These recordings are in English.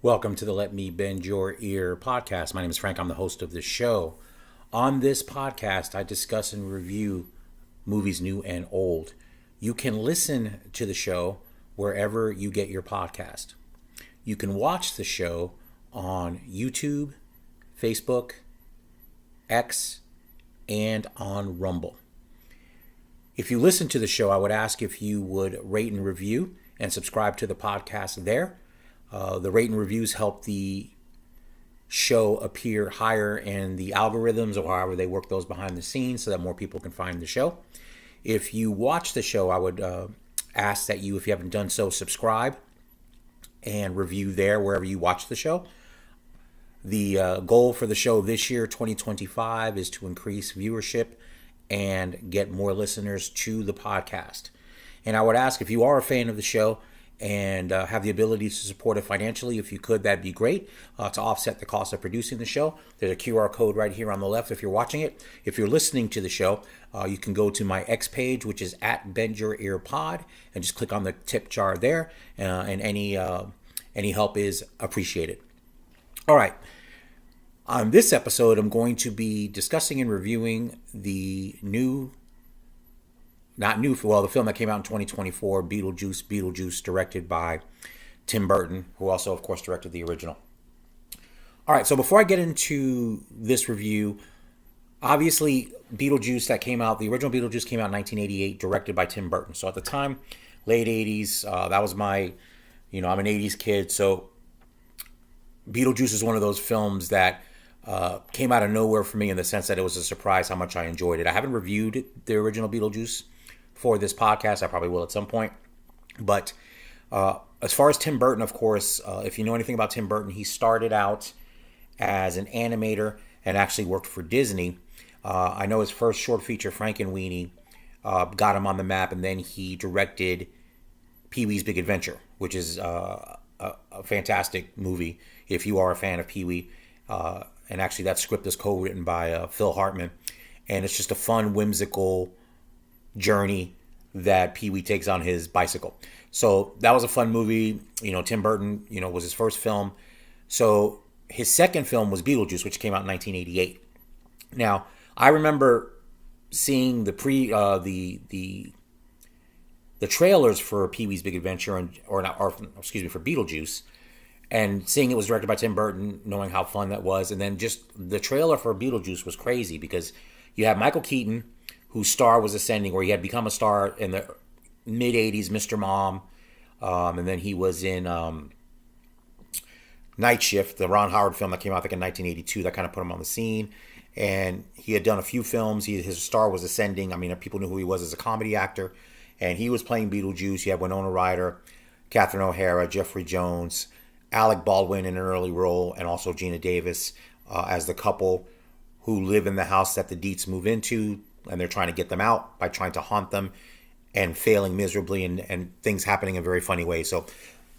Welcome to the Let Me Bend Your Ear podcast. My name is Frank. I'm the host of the show. On this podcast, I discuss and review movies new and old. You can listen to the show wherever you get your podcast. You can watch the show on YouTube, Facebook, X, and on Rumble. If you listen to the show, I would ask if you would rate and review and subscribe to the podcast there. The rate and reviews help the show appear higher in the algorithms or however they work those behind the scenes so that more people can find the show. If you watch the show, I would ask that you, if you haven't done so, subscribe and review there wherever you watch the show. The goal for the show this year, 2025, is to increase viewership and get more listeners to the podcast. And I would ask if you are a fan of the show and have the ability to support it financially, if you could, that'd be great, to offset the cost of producing the show. There's a QR code right here on the left if you're watching it. If you're listening to the show, you can go to my X page, which is at Bend Your Ear Pod, and just click on the tip jar there, and any help is appreciated. All right. On this episode, I'm going to be discussing and reviewing the the film that came out in 2024, Beetlejuice, directed by Tim Burton, who also, of course, directed the original. All right, so before I get into this review, obviously, Beetlejuice the original Beetlejuice came out in 1988, directed by Tim Burton. So at the time, late 80s, that was I'm an 80s kid, so Beetlejuice is one of those films that came out of nowhere for me in the sense that it was a surprise how much I enjoyed it. I haven't reviewed the original Beetlejuice for this podcast. I probably will at some point. But as far as Tim Burton, of course, if you know anything about Tim Burton, he started out as an animator and actually worked for Disney. I know his first short feature, Frankenweenie, got him on the map, and then he directed Pee-wee's Big Adventure, which is a fantastic movie if you are a fan of Pee-wee. And actually that script is co-written by Phil Hartman. And it's just a fun, whimsical journey that Pee-wee takes on his bicycle. So that was a fun movie. Tim Burton, was his first film. So his second film was Beetlejuice, which came out in 1988. Now, I remember seeing the trailers for Pee-wee's Big Adventure for Beetlejuice, and seeing it was directed by Tim Burton, knowing how fun that was. And then just the trailer for Beetlejuice was crazy because you have Michael Keaton, whose star was ascending, or he had become a star in the mid-'80s, Mr. Mom. And then he was in Night Shift, the Ron Howard film that came out, I think, in 1982. That kind of put him on the scene. And he had done a few films. His star was ascending. I mean, people knew who he was as a comedy actor. And he was playing Beetlejuice. You had Winona Ryder, Catherine O'Hara, Jeffrey Jones, Alec Baldwin in an early role, and also Gina Davis as the couple who live in the house that the Deets move into, and they're trying to get them out by trying to haunt them and failing miserably, and things happening in very funny ways. So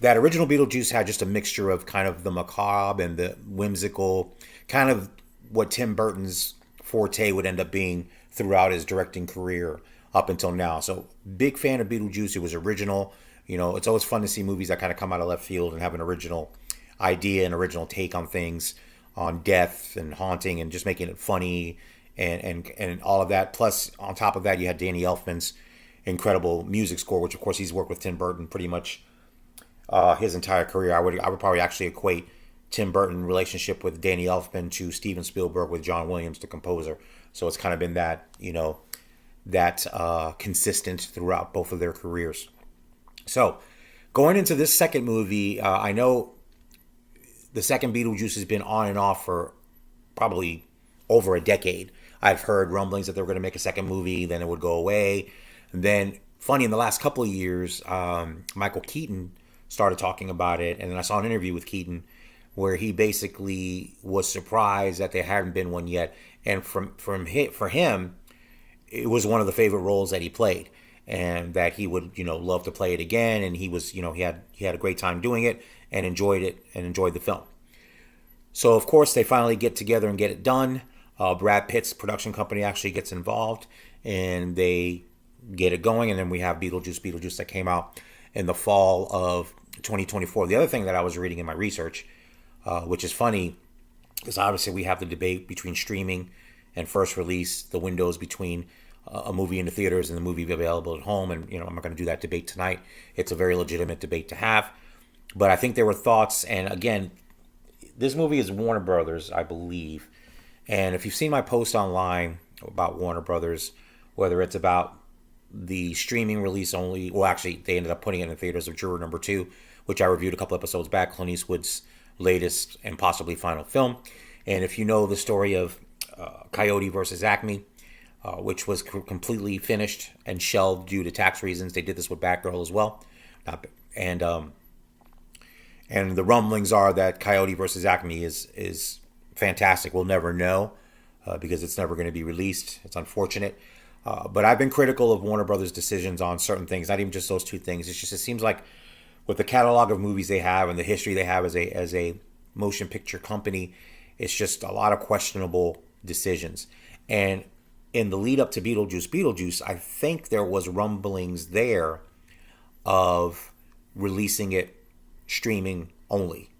that original Beetlejuice had just a mixture of kind of the macabre and the whimsical, kind of what Tim Burton's forte would end up being throughout his directing career up until now. So big fan of Beetlejuice. It was original. It's always fun to see movies that kind of come out of left field and have an original idea, an original take on things, on death and haunting, and just making it funny and all of that. Plus, on top of that, you had Danny Elfman's incredible music score, which, of course, he's worked with Tim Burton pretty much his entire career. I would probably actually equate Tim Burton's relationship with Danny Elfman to Steven Spielberg with John Williams, the composer. So it's kind of been that, consistent throughout both of their careers. So, going into this second movie, I know the second Beetlejuice has been on and off for probably over a decade. I've heard rumblings that they were going to make a second movie, then it would go away. And then, funny, in the last couple of years, Michael Keaton started talking about it, and then I saw an interview with Keaton where he basically was surprised that there hadn't been one yet. And for him, it was one of the favorite roles that he played, and that he would, love to play it again. And he was, he had a great time doing it and enjoyed the film. So, of course, they finally get together and get it done. Brad Pitt's production company actually gets involved, and they get it going. And then we have Beetlejuice that came out in the fall of 2024. The other thing that I was reading in my research, which is funny, is obviously we have the debate between streaming and first release, the windows between a movie in the theaters and the movie available at home. And, I'm not going to do that debate tonight. It's a very legitimate debate to have. But I think there were thoughts, and again, this movie is Warner Brothers, I believe. And if you've seen my post online about Warner Brothers, whether it's about the streaming release only, well, actually, they ended up putting it in theaters of Juror Number 2, which I reviewed a couple episodes back, Clint Eastwood's latest and possibly final film. And if you know the story of Coyote versus Acme, which was completely finished and shelved due to tax reasons, they did this with Batgirl as well. And the rumblings are that Coyote versus Acme is fantastic. We'll never know because it's never going to be released. It's unfortunate. But I've been critical of Warner Brothers' decisions on certain things, not even just those two things. It's just, it seems like with the catalog of movies they have and the history they have as a motion picture company, it's just a lot of questionable decisions. And in the lead up to Beetlejuice, I think there was rumblings there of releasing it streaming only.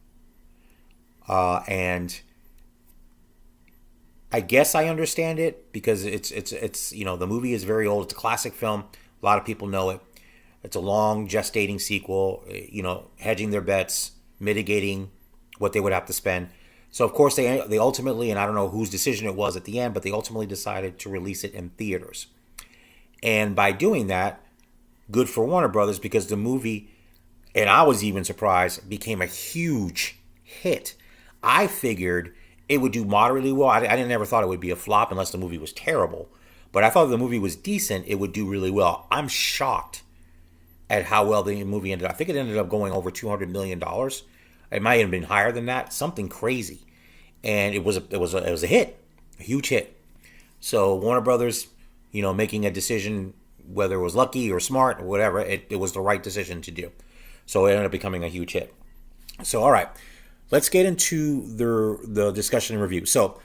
And I guess I understand it because it's the movie is very old. It's a classic film. A lot of people know it. It's a long gestating sequel, hedging their bets, mitigating what they would have to spend. So of course they ultimately, and I don't know whose decision it was at the end, but they ultimately decided to release it in theaters. And by doing that, good for Warner Brothers because the movie, and I was even surprised, became a huge hit. I figured it would do moderately well. I never thought it would be a flop unless the movie was terrible. But I thought if the movie was decent, it would do really well. I'm shocked at how well the movie ended up. I think it ended up going over $200 million. It might have been higher than that, something crazy. And it was a hit, a huge hit. So Warner Brothers, making a decision, whether it was lucky or smart or whatever, it was the right decision to do. So it ended up becoming a huge hit. So, all right, let's get into the discussion and review. So,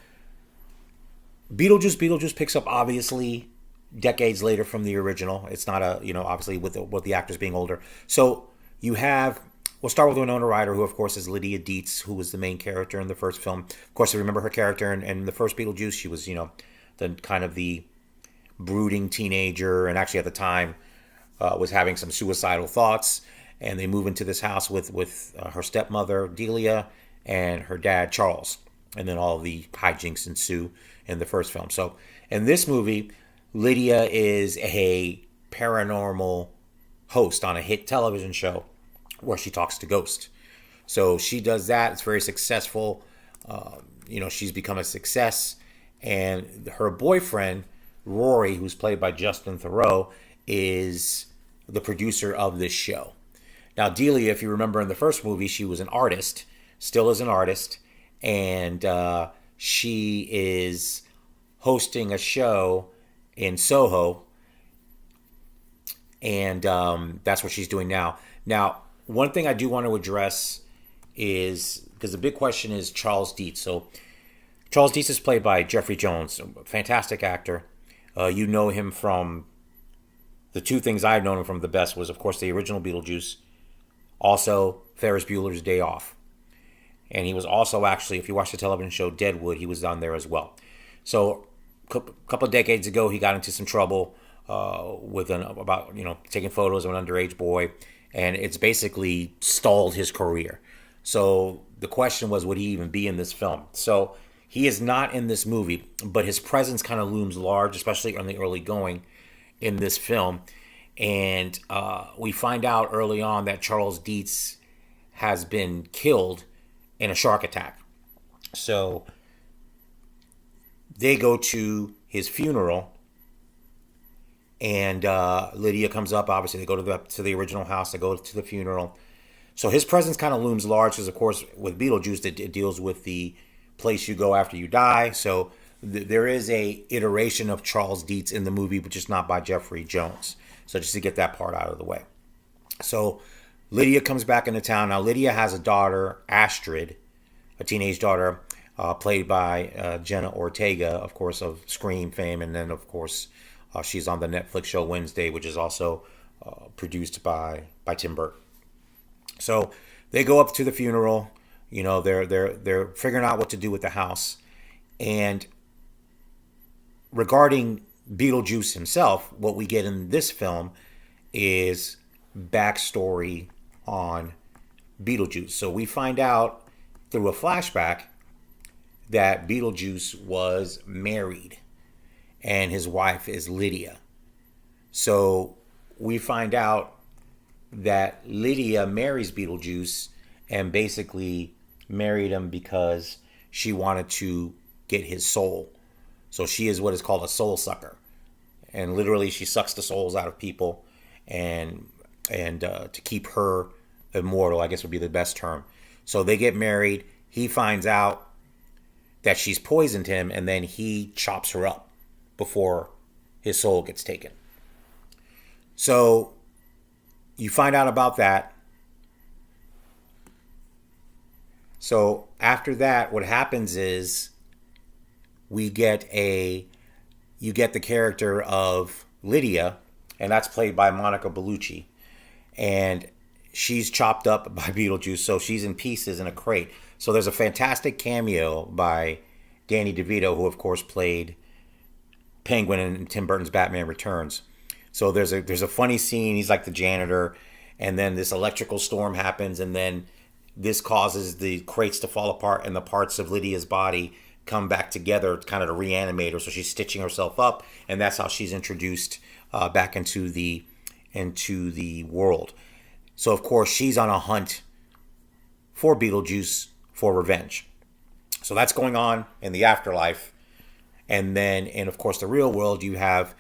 Beetlejuice picks up obviously decades later from the original. It's not obviously with the actors being older. So we'll start with Winona Ryder, who of course is Lydia Dietz, who was the main character in the first film. Of course, I remember her character in the first Beetlejuice. She was, the kind of the brooding teenager, and actually at the time was having some suicidal thoughts. And they move into this house with her stepmother, Delia, and her dad, Charles. And then all of the hijinks ensue in the first film. So in this movie, Lydia is a paranormal host on a hit television show where she talks to ghosts. So she does that. It's very successful. She's become a success. And her boyfriend, Rory, who's played by Justin Theroux, is the producer of this show. Now, Delia, if you remember in the first movie, she was an artist, still is an artist, and she is hosting a show in Soho, and that's what she's doing now. Now, one thing I do want to address is, because the big question is Charles Dietz. So, Charles Dietz is played by Jeffrey Jones, a fantastic actor. You know him from, the two things I've known him from the best was, of course, the original Beetlejuice. Also, Ferris Bueller's Day Off. And he was also actually, if you watch the television show Deadwood, he was on there as well. So, a couple of decades ago, he got into some trouble about taking photos of an underage boy. And it's basically stalled his career. So, the question was, would he even be in this film? So, he is not in this movie, but his presence kind of looms large, especially on the early going in this film. And we find out early on that Charles Dietz has been killed in a shark attack. So they go to his funeral, and Lydia comes up. Obviously, they go to the original house. They go to the funeral. So his presence kind of looms large because, of course, with Beetlejuice, it deals with the place you go after you die. So there is a iteration of Charles Dietz in the movie, but just not by Jeffrey Jones. So just to get that part out of the way. So Lydia comes back into town. Now, Lydia has a daughter, Astrid, a teenage daughter, played by Jenna Ortega, of course, of Scream fame. And then, of course, she's on the Netflix show Wednesday, which is also produced by by Tim Burton. So they go up to the funeral. You know, they're figuring out what to do with the house. And regarding Beetlejuice himself, what we get in this film is backstory on Beetlejuice. So we find out through a flashback that Beetlejuice was married and his wife is Lydia. So we find out that Lydia marries Beetlejuice and basically married him because she wanted to get his soul. So she is what is called a soul sucker. And literally she sucks the souls out of people and to keep her immortal, I guess would be the best term. So they get married. He finds out that she's poisoned him, and then he chops her up before his soul gets taken. So you find out about that. So after that, what happens is you get the character of Lydia, and that's played by Monica Bellucci. And she's chopped up by Beetlejuice, so she's in pieces in a crate. So there's a fantastic cameo by Danny DeVito, who of course played Penguin in Tim Burton's Batman Returns. So there's a funny scene. He's like the janitor, and then this electrical storm happens, and then this causes the crates to fall apart, and the parts of Lydia's body come back together, kind of to reanimate her. So she's stitching herself up, and that's how she's introduced back into the world. So of course she's on a hunt for Beetlejuice for revenge. So that's going on in the afterlife, and then of course the real world you have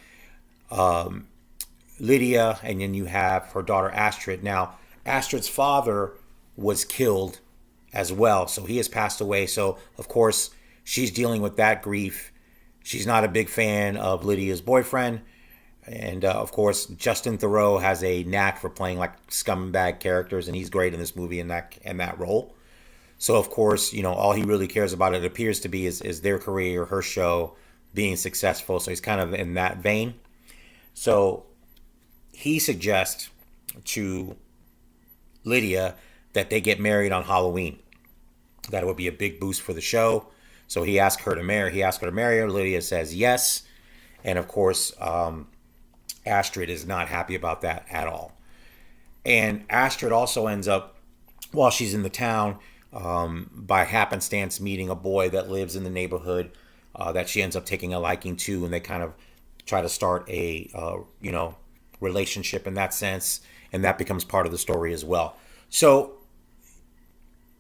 Lydia, and then you have her daughter Astrid. Now Astrid's father was killed as well, so he has passed away. So of course she's dealing with that grief. She's not a big fan of Lydia's boyfriend. And of course, Justin Theroux has a knack for playing like scumbag characters, and he's great in this movie in that role. So of course, you know, all he really cares about, it appears to be, is their career, her show being successful. So he's kind of in that vein. So he suggests to Lydia that they get married on Halloween. That would be a big boost for the show. So he asked her to marry. Her. Lydia says yes, and of course, Astrid is not happy about that at all. And Astrid also ends up, while she's in the town, by happenstance meeting a boy that lives in the neighborhood that she ends up taking a liking to, and they kind of try to start a relationship in that sense, and that becomes part of the story as well. So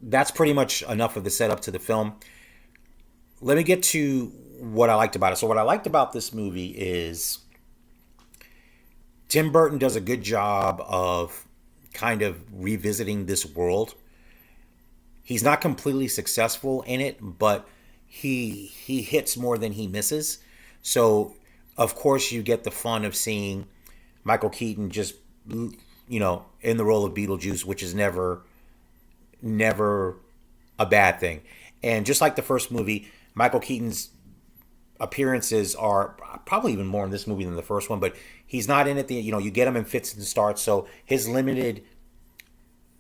that's pretty much enough of the setup to the film. Let me get to what I liked about it. So what I liked about this movie is Tim Burton does a good job of kind of revisiting this world. He's not completely successful in it, but he hits more than he misses. So, of course, you get the fun of seeing Michael Keaton just, in the role of Beetlejuice, which is never a bad thing. And just like the first movie, Michael Keaton's appearances are probably even more in this movie than the first one, but he's not in it. You get him in fits and starts, so his limited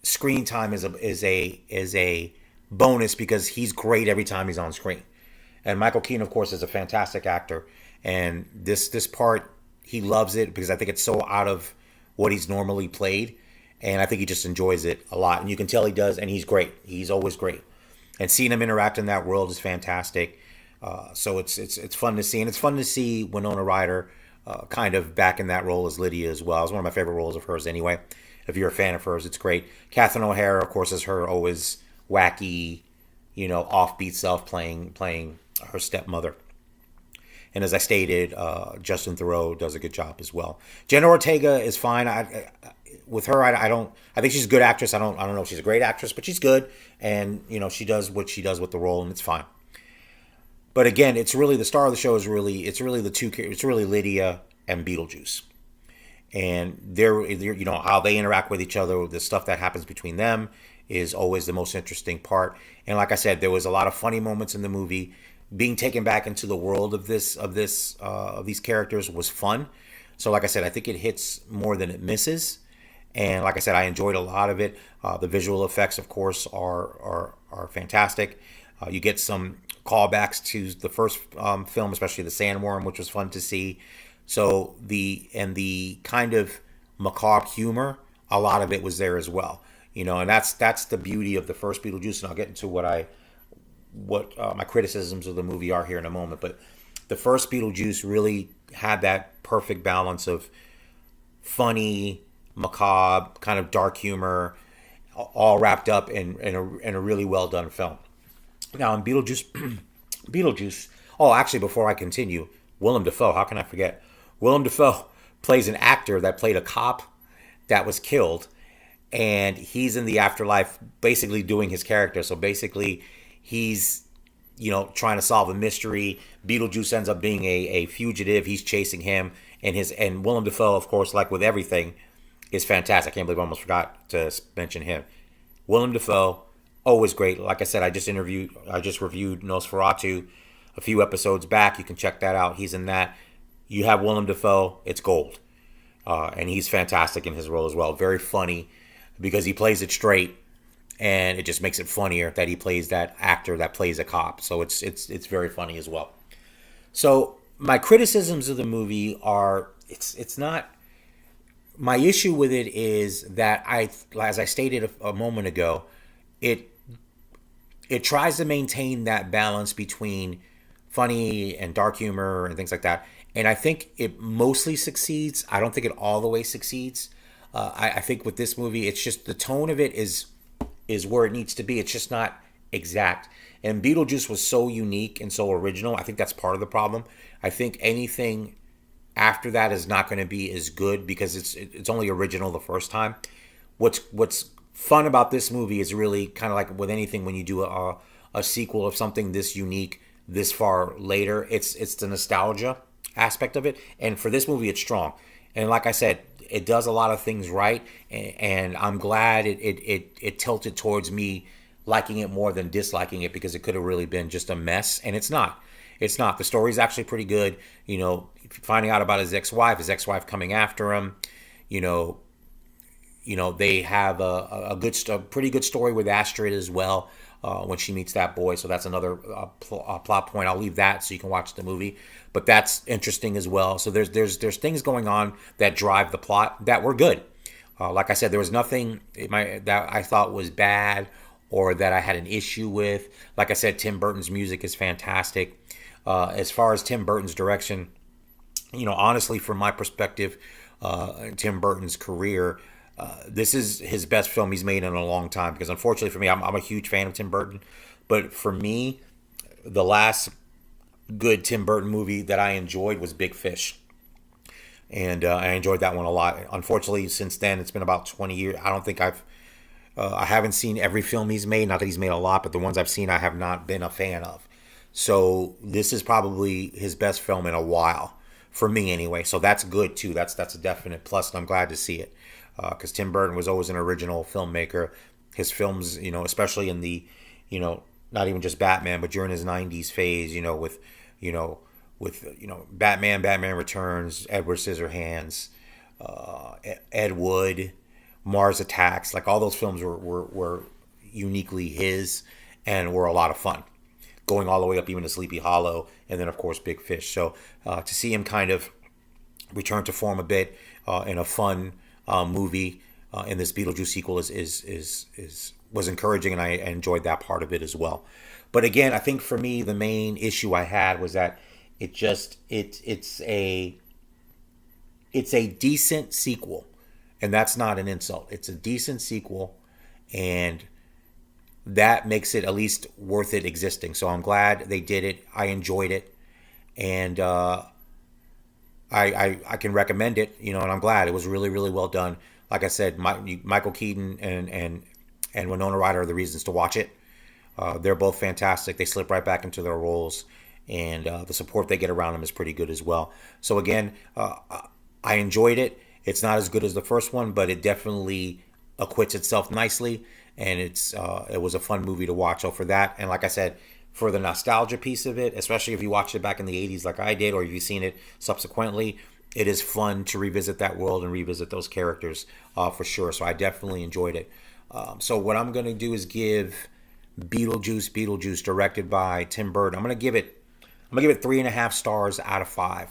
screen time is a bonus because he's great every time he's on screen. And Michael Keaton, of course, is a fantastic actor, and this part he loves it because I think it's so out of what he's normally played, and I think he just enjoys it a lot. And you can tell he does, and he's great. He's always great, and seeing him interact in that world is fantastic. So it's fun to see, and it's fun to see Winona Ryder kind of back in that role as Lydia as well. It's one of my favorite roles of hers anyway. If you're a fan of hers, it's great. Catherine O'Hara, of course, is her always wacky, offbeat self playing her stepmother. And as I stated, Justin Theroux does a good job as well. Jenna Ortega is fine. With her, I think she's a good actress. I don't know if she's a great actress, but she's good, and she does what she does with the role, and it's fine. But again, it's really the star of the show is really Lydia and Beetlejuice, and they're how they interact with each other, the stuff that happens between them is always the most interesting part. And like I said, there was a lot of funny moments in the movie. Being taken back into the world of these characters was fun. So like I said, I think it hits more than it misses, And like I said, I enjoyed a lot of it. The visual effects, of course, are fantastic. You get some callbacks to the first film, especially the sandworm, which was fun to see. So the kind of macabre humor, a lot of it was there as well. And that's the beauty of the first Beetlejuice. And I'll get into what my criticisms of the movie are here in a moment. But the first Beetlejuice really had that perfect balance of funny, macabre, kind of dark humor, all wrapped up in a really well done film. Now in Beetlejuice, Beetlejuice. Oh, actually, before I continue, Willem Dafoe. How can I forget? Willem Dafoe plays an actor that played a cop that was killed, and he's in the afterlife, basically doing his character. So basically, he's trying to solve a mystery. Beetlejuice ends up being a fugitive. He's chasing him, and Willem Dafoe, of course, like with everything, is fantastic. I can't believe I almost forgot to mention him. Willem Dafoe, always great. Like I said, I just reviewed Nosferatu a few episodes back. You can check that out. He's in that. You have Willem Dafoe, it's gold. And he's fantastic in his role as well. Very funny because he plays it straight, and it just makes it funnier that he plays that actor that plays a cop. So it's very funny as well. So my criticisms of the movie are it's not. My issue with it is that as I stated a moment ago, it tries to maintain that balance between funny and dark humor and things like that. And I think it mostly succeeds. I don't think it all the way succeeds. I think with this movie, it's just the tone of it is where it needs to be. It's just not exact. And Beetlejuice was so unique and so original. I think that's part of the problem. I think anything after that is not going to be as good because it's only original the first time. What's fun about this movie is really kind of like with anything when you do a sequel of something this unique this far later. It's the nostalgia aspect of it, and for this movie, it's strong. And like I said, it does a lot of things right, and I'm glad it tilted towards me liking it more than disliking it because it could have really been just a mess, and it's not. It's not. The story's actually pretty good. Finding out about his ex-wife coming after him. They have a pretty good story with Astrid as well when she meets that boy. So that's another plot point. I'll leave that so you can watch the movie. But that's interesting as well. So there's things going on that drive the plot that were good. Like I said, there was nothing that I thought was bad or that I had an issue with. Like I said, Tim Burton's music is fantastic. As far as Tim Burton's direction, honestly, from my perspective, Tim Burton's career, this is his best film he's made in a long time. Because unfortunately for me, I'm a huge fan of Tim Burton. But for me, the last good Tim Burton movie that I enjoyed was Big Fish. And I enjoyed that one a lot. Unfortunately, since then, it's been about 20 years. I haven't seen every film he's made. Not that he's made a lot, but the ones I've seen, I have not been a fan of. So this is probably his best film in a while, for me anyway. So that's good too. That's a definite plus, and I'm glad to see it. Because Tim Burton was always an original filmmaker. His films, especially in the, not even just Batman, but during his 90s phase, with Batman Returns, Edward Scissorhands, Ed Wood, Mars Attacks, like all those films were uniquely his and were a lot of fun, going all the way up even to Sleepy Hollow, and then of course Big Fish. So to see him kind of return to form a bit in a fun movie in this Beetlejuice sequel was encouraging, and I enjoyed that part of it as well. But again, I think for me the main issue I had was that it's a decent sequel, and that's not an insult. It's a decent sequel, and that makes it at least worth it existing. So I'm glad they did it. I enjoyed it, and I can recommend it. And I'm glad it was really, really well done. Like I said, Michael Keaton and Winona Ryder are the reasons to watch it. They're both fantastic. They slip right back into their roles, and the support they get around them is pretty good as well. So again, I enjoyed it. It's not as good as the first one, but it definitely acquits itself nicely, and it was a fun movie to watch. So for that, and like I said, for the nostalgia piece of it, especially if you watched it back in the 80s like I did, or if you've seen it subsequently, it is fun to revisit that world and revisit those characters for sure. So I definitely enjoyed it. So what I'm going to do is give Beetlejuice, directed by Tim Burton. I'm going to give it 3.5 stars out of 5.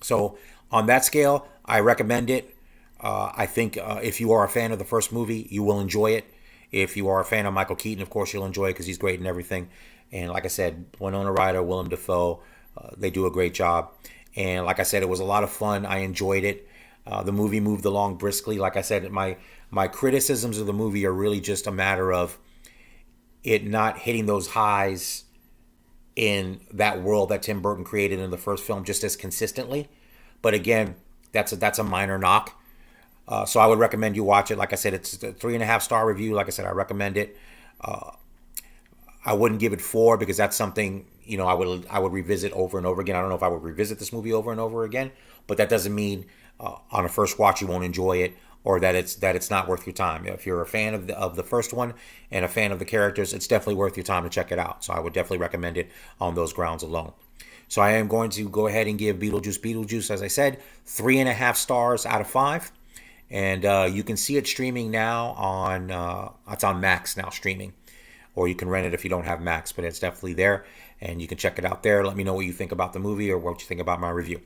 So on that scale, I recommend it. I think if you are a fan of the first movie, you will enjoy it. If you are a fan of Michael Keaton, of course, you'll enjoy it because he's great and everything. And like I said, Winona Ryder, Willem Dafoe, they do a great job. And like I said, it was a lot of fun. I enjoyed it. The movie moved along briskly. Like I said, my criticisms of the movie are really just a matter of it not hitting those highs in that world that Tim Burton created in the first film just as consistently. But again, that's a minor knock. So I would recommend you watch it. Like I said, it's a 3.5 star review. Like I said, I recommend it. I wouldn't give it 4 because that's something, I would revisit over and over again. I don't know if I would revisit this movie over and over again, but that doesn't mean on a first watch you won't enjoy it, or that it's not worth your time. If you're a fan of the first one and a fan of the characters, it's definitely worth your time to check it out. So I would definitely recommend it on those grounds alone. So I am going to go ahead and give Beetlejuice, as I said, 3.5 stars out of 5. And you can see it streaming now it's on Max now streaming, or you can rent it if you don't have Max, but it's definitely there, and you can check it out there. Let me know what you think about the movie or what you think about my review.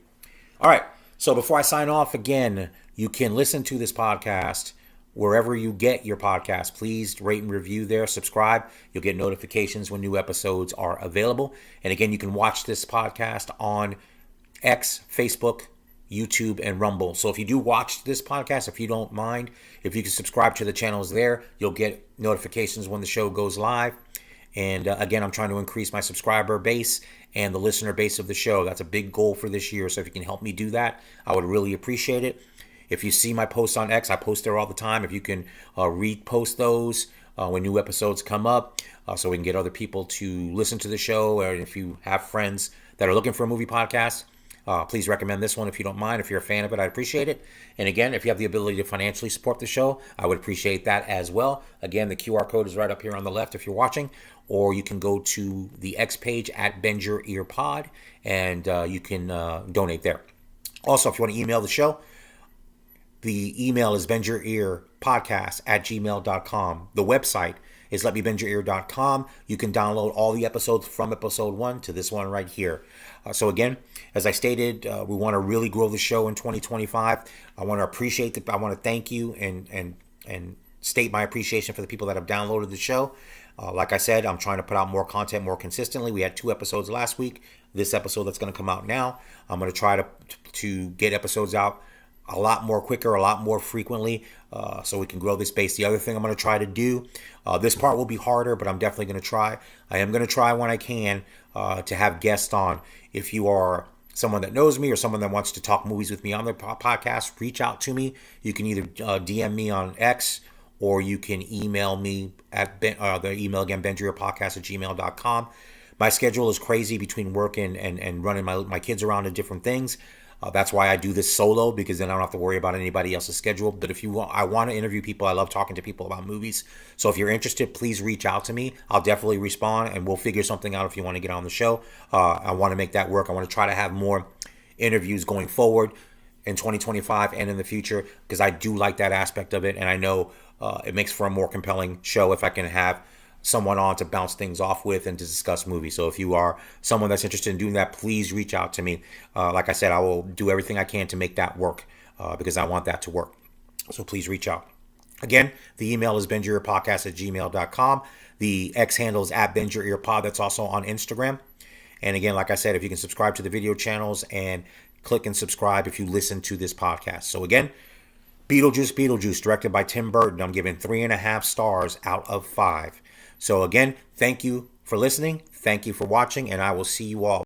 All right, so before I sign off, again, you can listen to this podcast wherever you get your podcast. Please rate and review there, subscribe. You'll get notifications when new episodes are available. And again, you can watch this podcast on X, Facebook, YouTube, and Rumble. So if you do watch this podcast, if you don't mind, if you can subscribe to the channels there, you'll get notifications when the show goes live. And again, I'm trying to increase my subscriber base and the listener base of the show. That's a big goal for this year. So if you can help me do that, I would really appreciate it. If you see my posts on X, I post there all the time. If you can repost those when new episodes come up, so we can get other people to listen to the show. Or if you have friends that are looking for a movie podcast, please recommend this one if you don't mind. If you're a fan of it, I'd appreciate it. And again, if you have the ability to financially support the show, I would appreciate that as well. Again, the QR code is right up here on the left if you're watching, or you can go to the X page at Bend Your Ear Pod, and you can donate there. Also, if you want to email the show, the email is bendyourearpodcast@gmail.com. The website is letmebendyourear.com. You can download all the episodes from episode 1 to this one right here. So again, as I stated, we want to really grow the show in 2025. I want to thank you and state my appreciation for the people that have downloaded the show. Like I said, I'm trying to put out more content more consistently. We had 2 episodes last week. This episode that's going to come out now, I'm going to try to get episodes out a lot more quicker, a lot more frequently, so we can grow this base. The other thing I'm going to try to do, this part will be harder, but I'm definitely going to try. I am going to try when I can to have guests on. If you are someone that knows me or someone that wants to talk movies with me on their podcast, reach out to me. You can either DM me on X, or you can email me at the email again, bendyourearpodcast@gmail.com. My schedule is crazy between work and running my kids around to different things. That's why I do this solo, because then I don't have to worry about anybody else's schedule. But if you want, I want to interview people. I love talking to people about movies. So if you're interested, please reach out to me. I'll definitely respond, and we'll figure something out if you want to get on the show. I want to make that work. I want to try to have more interviews going forward in 2025 and in the future, because I do like that aspect of it. And I know it makes for a more compelling show if I can have someone on to bounce things off with and to discuss movies. So if you are someone that's interested in doing that, please reach out to me. Like I said, I will do everything I can to make that work because I want that to work. So please reach out. Again, the email is bendyourearpodcast@gmail.com. The X handle is at bendyourearpod. That's also on Instagram. And again, like I said, if you can subscribe to the video channels and click and subscribe if you listen to this podcast. So again, Beetlejuice, directed by Tim Burton. I'm giving 3.5 stars out of 5. So again, thank you for listening. Thank you for watching, and I will see you all